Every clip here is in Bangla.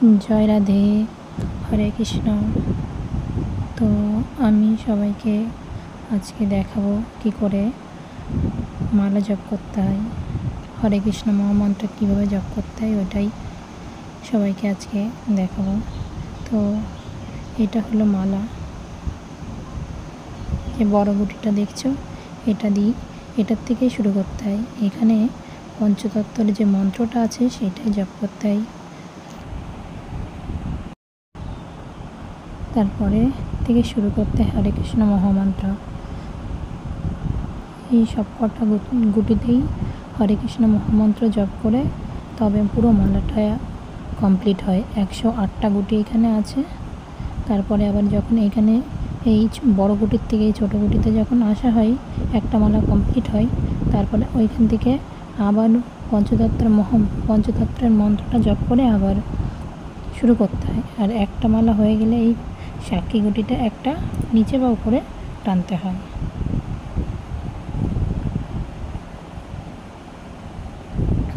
জয় রাধে, হরে কৃষ্ণ। তো আমি সবাইকে আজকে দেখাবো কি করে মালা জপ করতে হয়, হরে কৃষ্ণ মহামন্ত্র কীভাবে জপ করতে হয় ওটাই সবাইকে আজকে দেখাবো। তো এটা হলো মালা, যে বড় গুটিটা দেখছো এটার থেকেই শুরু করতে হয়। এখানে পঞ্চতত্ত্বের যে মন্ত্রটা আছে সেটাই জপ করতে হয়। তারপরে থেকে শুরু করতে হয় হরে কৃষ্ণ মহামন্ত্র। এই সব কটা গুটিতেই হরে কৃষ্ণ মহামন্ত্র জপ করে তবে পুরো মালাটা কমপ্লিট হয়। 108টা গুটি এখানে আছে। তারপরে আবার যখন এখানে এই বড় গুটির থেকে এই ছোটো গুটিতে যখন আসা হয়, একটা মালা কমপ্লিট হয়, তারপরে ওইখান থেকে আবার পঞ্চতত্ত্বের মন্ত্রটা জপ করে আবার শুরু করতে হয়। আর একটা মালা হয়ে গেলে এই সাক্ষী গুটিটা একটা নিচে বা উপরে টানতে হয়।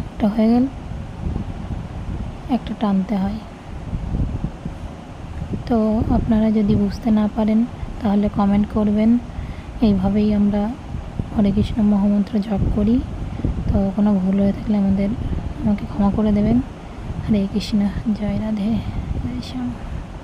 একটা হয়ে গেল, একটা টানতে হয়। তো আপনারা যদি বুঝতে না পারেন তাহলে কমেন্ট করবেন। এইভাবেই আমরা হরে কৃষ্ণ মহামন্ত্র জপ করি। তো কোনো ভুল হয়ে থাকলে আমাকে ক্ষমা করে দেবেন। হরে কৃষ্ণ, জয় রাধে, জয় শ্যাম।